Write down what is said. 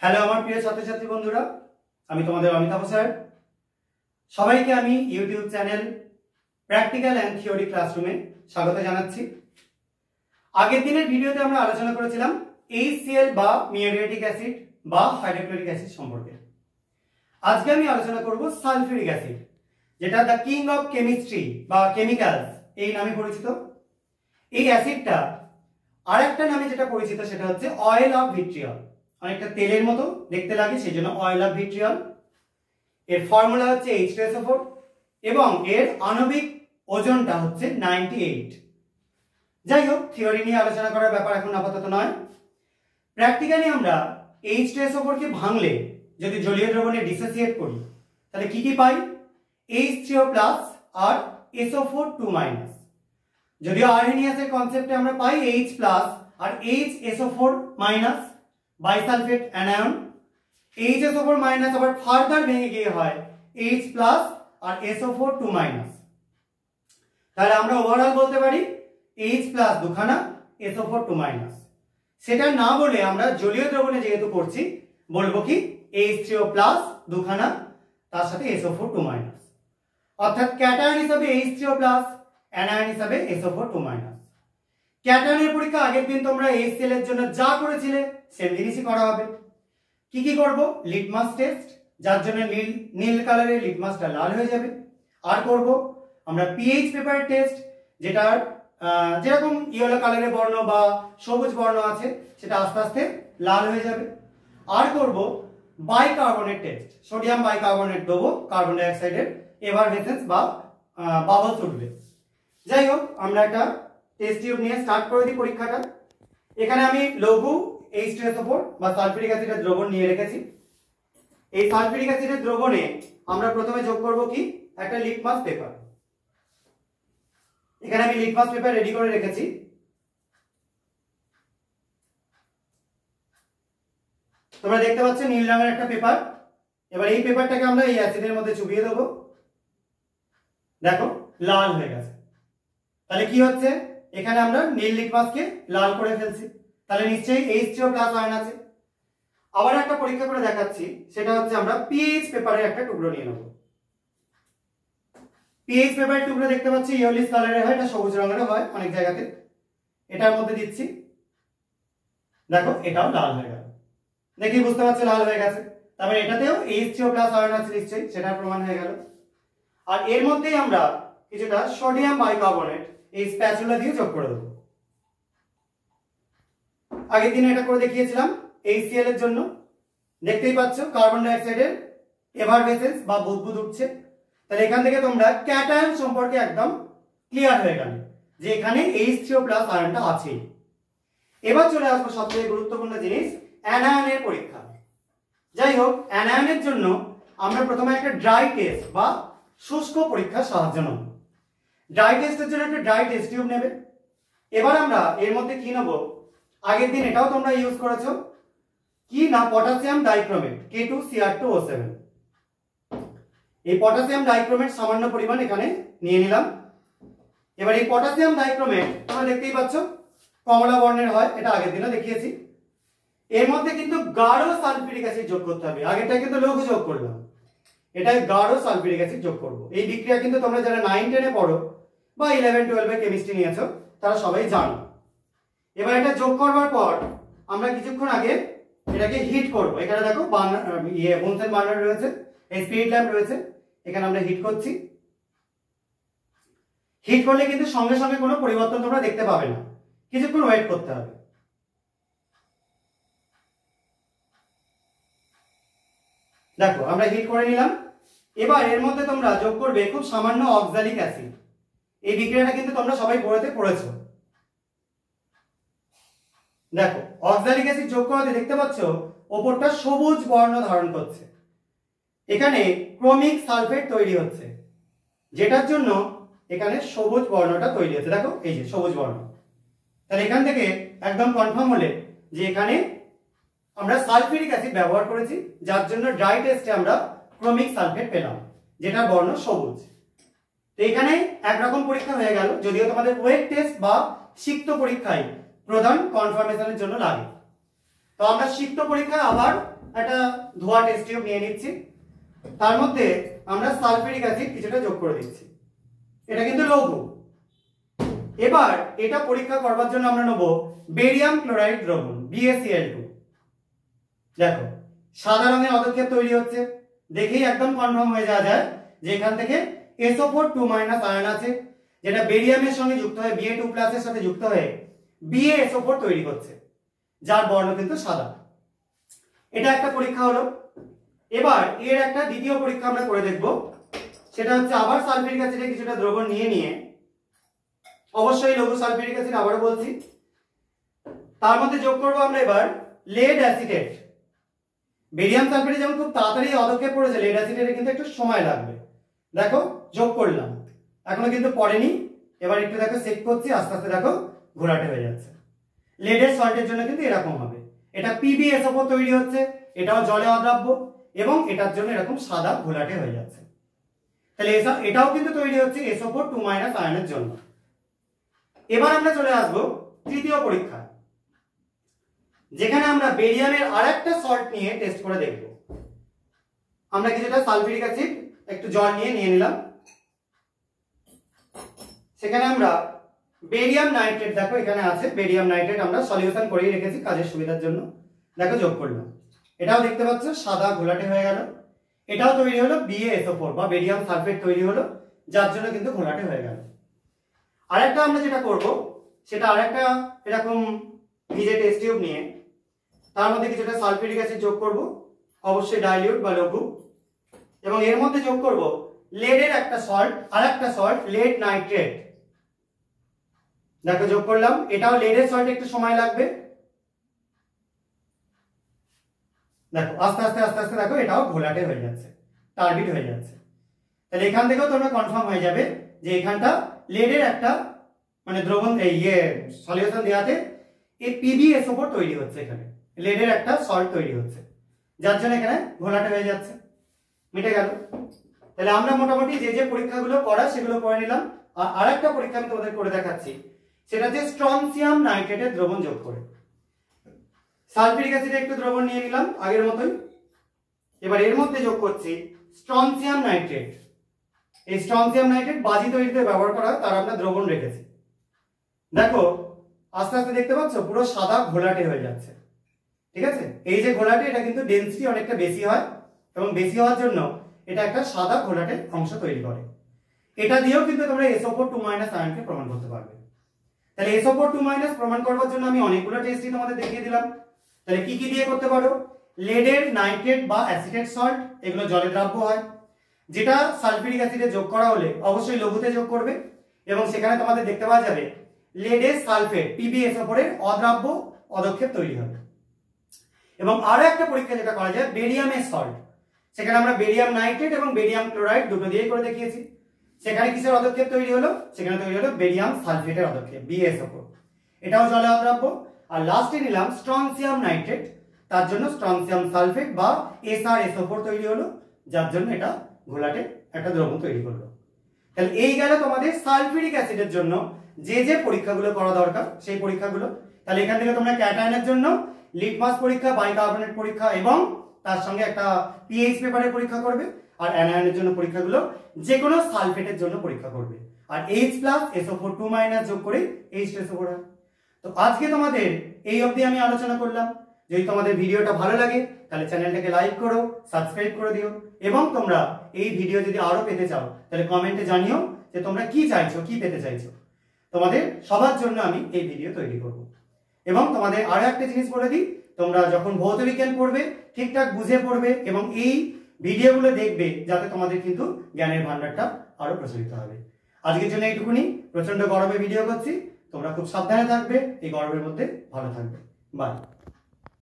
Hello আমার প্রিয় ছাত্রছাত্রী বন্ধুরা, আমি তোমাদের অমিতাভ স্যার। সবাইকে আমি YouTube channel practical and theory ক্লাসরুমে স্বাগত জানাচ্ছি। আগের দিনের ভিডিওতে আমরা আলোচনা করেছিলাম HCl বা মিউরিয়েটিক অ্যাসিড বা হাইড্রোক্লোরিক অ্যাসিড সম্পর্কে। আজকে আমি আলোচনা করব সালফিউরিক অ্যাসিড, যেটা দ্য কিং অফ কেমিস্ট্রি বা কেমিক্যালস এই নামে পরিচিত। এই অ্যাসিডটা আর একটা নামে যেটা পরিচিত সেটা হচ্ছে অয়েল অফ ভিট্রিয়ল। অনেকটা তেলের মতো দেখতে লাগে, সেই জন্য অয়েল অফ ভিট্রিয়ল। এর ফর্মুলা হচ্ছে H2SO4 এবং এর আণবিক ওজনটা হচ্ছে 98। যাই হোক, থিওরি নিয়ে আলোচনা করার ব্যাপার এখন আপাতত নয়। প্র্যাকটিক্যালি আমরা H2SO4 কে ভাঙলে যদি জলীয় দ্রবণে ডিসোসিয়েট করি তাহলে কি কি পাই? H3O+ আর SO4 2-। যদিও আর্হেনিয়াসের কনসেপ্টে আমরা পাই H+ আর HSO4- বাইসালফেট অ্যানায়ন। HSO4- আবার ফার্দার ভেঙে গিয়ে হয় H+ আর SO4 2-। তাহলে আমরা ওভারঅল বলতে পারি H+ দুখানা, SO4 2-। সেটা না বলে আমরা জলীয় দ্রবণে যেহেতু করছি বলবো কি H3O+ দুখানা, তার সাথে SO4 2-। অর্থাৎ ক্যাটায়ন হিসাবে H3O+, অ্যানায়ন হিসাবে SO4 2-। ক্যাটায়নের পরীক্ষা আগের দিন তোমরা HCl এর জন্য যা করেছিলে সেম জিনিসই করা হবে। কি কি করব? লিটমাস টেস্ট, যার জন্য নীল কালারের লিটমাসটা লাল হয়ে যাবে। আর করব আমরা পিএইচ পেপার টেস্ট, যেটার যেরকম ইয়েলো কালারের বর্ণ বা সবুজ বর্ণ আছে সেটা আস্তে আস্তে লাল হয়ে যাবে। আর করব বাইকার্বনেট টেস্ট, সোডিয়াম বাইকার্বনেট দেবো, কার্বন ডাই অক্সাইডের এভারভেসেন্স বা বাবলস উঠবে। যাই হোক, আমরা একটা টেস্ট টিউব নিয়ে স্টার্ট করে দিই পরীক্ষাটা। এখানে আমি লঘু H2SO4 বা সালফিউরিক অ্যাসিডের দ্রবণ নিয়ে রেখেছি। এই সালফিউরিক অ্যাসিডের দ্রবণে আমরা প্রথমে যোগ করব কি একটা লিটমাস পেপার। এখানে আমি লিটমাস পেপার রেডি করে রেখেছি। তোমরা দেখতে পাচ্ছ নীল রঙের একটা পেপার। এবার এই পেপারটাকে আমরা এই অ্যাসিডের মধ্যে চুবিয়ে দেবো। দেখো লাল হয়ে গেছে। তাহলে কি হচ্ছে? এখানে আমরা নীল লিটমাসকে লাল করে ফেলছি, তাহলে নিশ্চয়ই H3O+ আয়ন আছে। আবার একটা পরীক্ষা করে দেখাচ্ছি, সেটা হচ্ছে আমরা পিএইচ পেপারের একটা টুকরো নিয়ে নেব। পিএইচ পেপারের টুকরো দেখতে পাচ্ছি ইয়েলোইশ কালারের হয়, এটা সবুজ রঙের হয় অনেক জায়গাতে। এটার মধ্যে দিচ্ছি, দেখো এটাও লাল হয়ে গেল। দেখি বুঝতে পারছো লাল হয়ে গেছে। তারপরে এটাতেও H3O+ আয়ন আছে নিশ্চয়ই, সেটার প্রমাণ হয়ে গেল। আর এর মধ্যেই আমরা কিছুটা সোডিয়াম বাইকার্বনেট এই স্প্যাচুলা দিয়ে যোগ করে দেবো। আগের দিনে এটা করে দেখিয়েছিলাম HCl এর জন্য। দেখতেই পাচ্ছ কার্বন ডাই অক্সাইডের এভারভেসেন্স বা বুদবুদ উঠছে। তাহলে এখান থেকে তোমরা ক্যাটায়ন সম্পর্কে একদম ক্লিয়ার হয়ে গেল যে এখানে H3O+ আয়নটা আছে। এবার চলে আসবো সবথেকে গুরুত্বপূর্ণ জিনিস, অ্যানায়নের পরীক্ষা। যাই হোক, অ্যানায়নের জন্য আমরা প্রথমে একটা ড্রাই টেস্ট বা শুষ্ক পরীক্ষার সাহায্য নেব। ড্রাই টেস্টের জন্য একটা ড্রাই টেস্ট টিউব নেবে। এবার আমরা এর মধ্যে কি নেব? আগের দিন এটাও তোমরা ইউজ করেছো, কি না, পটাশিয়াম ডাইক্রোমেট K2Cr2O7। এই পটাশিয়াম ডাইক্রোমেট সামান্য পরিমাণ এখানে নিয়ে নিলাম। এবার এই পটাশিয়াম ডাইক্রোমেট তোমরা দেখতেই পাচ্ছ কমলা বর্ণের হয়, এটা আগের দিনও দেখিয়েছি। এর মধ্যে কিন্তু গাঢ় সালফিউরিক অ্যাসিড যোগ করতে হবে। আগেরটা কিন্তু লঘু যোগ করলাম, এটাই গাঢ় সালফিউরিক অ্যাসিড যোগ করব। এই বিক্রিয়া কিন্তু তোমরা যারা 9-10 পড়ো বা 11-12 এ কেমিস্ট্রি নিয়েছো তারা সবাই জানো। এবার এটা যোগ করবার পর আমরা কিছুক্ষণ আগে এটাকে হিট করব। এখানে দেখো বুনসেন বার্নার রয়েছে, এই স্পিরিট ল্যাম্প রয়েছে, এখানে আমরা হিট করছি। হিট করলে কিন্তু সঙ্গে সঙ্গে কোনো পরিবর্তন তোমরা দেখতে পাবে না, কিছুক্ষণ ওয়েট করতে হবে। দেখো আমরা হিট করে নিলাম। এবার এর মধ্যে তোমরা যোগ করবে খুব সামান্য অক্সালিক অ্যাসিড। এই বিক্রিয়াটা কিন্তু তোমরা সবাই বইতে পড়েছো। দেখো অক্সালিক অ্যাসিড যোগ করাতে দেখতে পাচ্ছ ওপরটা সবুজ বর্ণ ধারণ করছে। এখানে ক্রোমিক সালফেট তৈরি হচ্ছে, যেটার জন্য এখানে সবুজ বর্ণটা তৈরি হচ্ছে। দেখো এই যে সবুজ বর্ণ। তাহলে এখান থেকে একদম কনফার্ম হলে যে এখানে আমরা সালফিউরিক অ্যাসিড ব্যবহার করেছি, যার জন্য ড্রাই টেস্টে আমরা ক্রোমিক সালফেট পেলাম, যেটা বর্ণ সবুজ। তো এখানে একরকম পরীক্ষা হয়ে গেল, যদিও তোমাদের ওয়েট টেস্ট বা সিক্ত পরীক্ষায় প্রধান কনফার্মেশনের জন্য লাগে। তো আমরা সিক্ত পরীক্ষায় আবার একটা ধোয়া টেস্ট টিউব নিয়ে নিচ্ছি, তার মধ্যে আমরা সালফিউরিক অ্যাসিড কিছুটা যোগ করে দিচ্ছি। এটা কিন্তু লৌহ। এবার এটা পরীক্ষা করবার জন্য আমরা নেব বেরিয়াম ক্লোরাইড দ্রবণ BaCl2। দেখো সাদা রঙের পদক্ষেপ তৈরি হচ্ছে, দেখেই একদম কনফার্ম হয়ে যাওয়া যায় যে এখান থেকে SO4 2- আয়ন আছে, যেটা বেরিয়ামের সঙ্গে যুক্ত হয়ে Ba2+ এর সাথে যুক্ত হয়ে BaSO4 তৈরি করছে, যার বর্ণ কিন্তু সাদা। এটা একটা পরীক্ষা হলো। এবার এর একটা দ্বিতীয় পরীক্ষা আমরা করে দেখব, সেটা হচ্ছে আবার সালফিউরিক অ্যাসিডের কিছুটা দ্রবণ নিয়ে অবশ্যই লঘু সালফিউরিক অ্যাসিড আবারও বলছি, তার মধ্যে যোগ করব আমরা এবার লেড অ্যাসিটেট। বেরিয়াম সালফেটে যেমন খুব তাড়াতাড়ি পদক্ষেপ পড়েছে, লেড অ্যাসিটেটে কিন্তু একটু সময় লাগবে। দেখো যোগ করলাম, এখনো কিন্তু পড়েনি। এবার একটু দেখো চেক করছি, আস্তে আস্তে দেখো ঘোলাটে হয়ে যাচ্ছে। লেডের সল্টের জন্য কিন্তু এরকম হবে, এটা PbSO4 তৈরি হচ্ছে, এটাও জলে অদ্রাব্য এবং এটার জন্য এরকম সাদা ঘোলাটে হয়ে যাচ্ছে। তাহলে এটাও কিন্তু তৈরি হচ্ছে SO4 2- আয়নের জন্য। এবার আমরা চলে আসবো তৃতীয় পরীক্ষা, যেখানে আমরা বেরিয়ামের আরেকটা সল্ট নিয়ে টেস্ট করে দেখব। আমরা কিছুটা সালফিউরিক অ্যাসিড একটু জল নিয়ে নিলাম, সেখানে আমরা বেরিয়াম নাইট্রেট, দেখো এখানে আছে বেরিয়াম নাইট্রেট, আমরা সলিউশন করেই রেখেছি কাজের সুবিধার জন্য। দেখো যোগ করলাম, এটাও দেখতে পাচ্ছ সাদা ঘোলাটে হয়ে গেল। এটাও তৈরি হলো BaSO4 বা বেরিয়াম সালফেট তৈরি হলো, যার জন্য কিন্তু ঘোলাটে হয়ে গেল। আরেকটা আমরা যেটা করব, সেটা আরেকটা এরকম ভিজে টেস্ট টিউব নিয়ে তার মধ্যে কিছুটা সালফিউরিক অ্যাসিড যোগ করব, অবশ্যই ডাইলিউট বা লঘু, এবং এর মধ্যে যোগ করব লেডের একটা সল্ট, আরেকটা সল্ট লেড নাইট্রেট। দেখো যোগ করলাম, এটাও লেডের সল্ট, একটু সময় লাগবে। দেখো আস্তে আস্তে আস্তে আস্তে দেখো এটাও ঘোলাটে হয়ে যাচ্ছে, টার্বিড হয়ে যাচ্ছে। তাহলে এখান থেকেও তোমরা কনফার্ম হয়ে যাবে যে এখানটা লেডের একটা মানে দ্রবণ সলিউশন দেওয়াতে এই PbSO4 তৈরি হচ্ছে, এখানে লেডের একটা সল্ট তৈরি হচ্ছে, যার জন্য এখানে ঘোলাটে হয়ে যাচ্ছে। মিটে গেল। তাহলে আমরা মোটামুটি যে যে পরীক্ষাগুলো করা সেগুলো করে নিলাম। আর আরেকটা পরীক্ষা আমি তোমাদের করে দেখাচ্ছি, সেটা হচ্ছে স্ট্রনসিয়াম নাইট্রেটের দ্রবণ যোগ করে। সালফিউরিক অ্যাসিডে একটু দ্রবণ নিয়ে নিলাম আগের মতোই, এবার এর মধ্যে যোগ করছি স্ট্রনসিয়াম নাইট্রেট। এই স্ট্রনসিয়াম নাইট্রেট বাজি তৈরিতে ব্যবহার করা হয়, তার আমরা দ্রবণ রেখেছি। দেখো আস্তে আস্তে দেখতে পাচ্ছ পুরো সাদা ঘোলাটে হয়ে যাচ্ছে, ঠিক আছে। এই যে ঘোলাটে, এটা কিন্তু ডেনসিটি অনেকটা বেশি হয় এবং বেশি হওয়ার জন্য এটা একটা সাদা ঘোলাটে অংশ তৈরি করে। এটা দিয়েও কিন্তু তোমরা SO4 2- আয়নকে প্রমাণ করতে পারবে। তাহলে SO4 2- প্রমাণ করবার জন্য আমি অনেকগুলো টেস্টই তোমাদের দেখিয়ে দিলাম। তাহলে কি কি দিয়ে করতে পারো? লেডের নাইট্রেট বা অ্যাসিটেট সল্ট, এগুলো জলে দ্রাব্য হয়, যেটা সালফিউরিক অ্যাসিডে যোগ করা হলে অবশ্যই লঘুতে যোগ করবে, এবং সেখানে তোমাদের দেখতে পাওয়া যাবে লেডের সালফেট PbSO4 এর অদ্রাব্য পদক্ষেপ তৈরি হবে। এবং আরো একটা পরীক্ষা যেটা করা যায় বেরিয়ামের সল্ট, সেখানে আমরা বেরিয়াম নাইট্রেট এবং বেরিয়াম ক্লোরাইড দুটো দিয়ে করে দেখিয়েছি। সেখানে কিসের পদক্ষেপ তৈরি হলো? সেখানে তৈরি হলো বেরিয়াম সালফেটের পদক্ষেপ BaSO4, এটাও জলে অদ্রাব্য। আর লাস্টে নিলাম স্ট্রনসিয়াম নাইট্রেট, তার জন্য স্ট্রনসিয়াম সালফেট বা SrSO4 তৈরি হলো, যার জন্য এটা ঘোলাটে একটা দ্রবণ তৈরি করলো। তাহলে এই গেল তোমাদের সালফিউরিক অ্যাসিডের জন্য যে যে পরীক্ষাগুলো করা দরকার সেই পরীক্ষাগুলো। তাহলে এখান থেকে তোমরা ক্যাটায়নের জন্য লিটমাস পরীক্ষা, বাইকার্বনেট পরীক্ষা এবং তার সঙ্গে একটা পিএইচ পেপারের পরীক্ষা করবে, আর অ্যানায়নের জন্য পরীক্ষাগুলো যে কোনো সালফেটের জন্য পরীক্ষা করবে। আর H+SO4 2- যোগ করে H2SO4 হয়। তো আজকে তোমাদের এই অবধি আমি আলোচনা করলাম। যদি তোমাদের ভিডিওটা ভালো লাগে তাহলে চ্যানেলটাকে লাইক করো, সাবস্ক্রাইব করে দিও, এবং তোমরা এই ভিডিও যদি আরো পেতে চাও তাহলে কমেন্টে জানিও যে তোমরা কি চাইছো, কি পেতে চাইছো। তোমাদের সবার জন্য আমি এই ভিডিও তৈরি করব। এবং তোমাদের আরো একটা জিনিস বলে দিই, তোমরা যখন ভৌত বিজ্ঞান পড়বে ঠিকঠাক বুঝে পড়বে এবং এই ভিডিওগুলো দেখবে, যাতে তোমাদের কিন্তু জ্ঞানের ভান্ডারটা আরো প্রসারিত হবে। আজকের জন্য এইটুকুনি। প্রচন্ড গরমে ভিডিও করছি, তোমরা খুব সাবধানে থাকবে, এই গরমের মধ্যে ভালো থাকবে। বাই।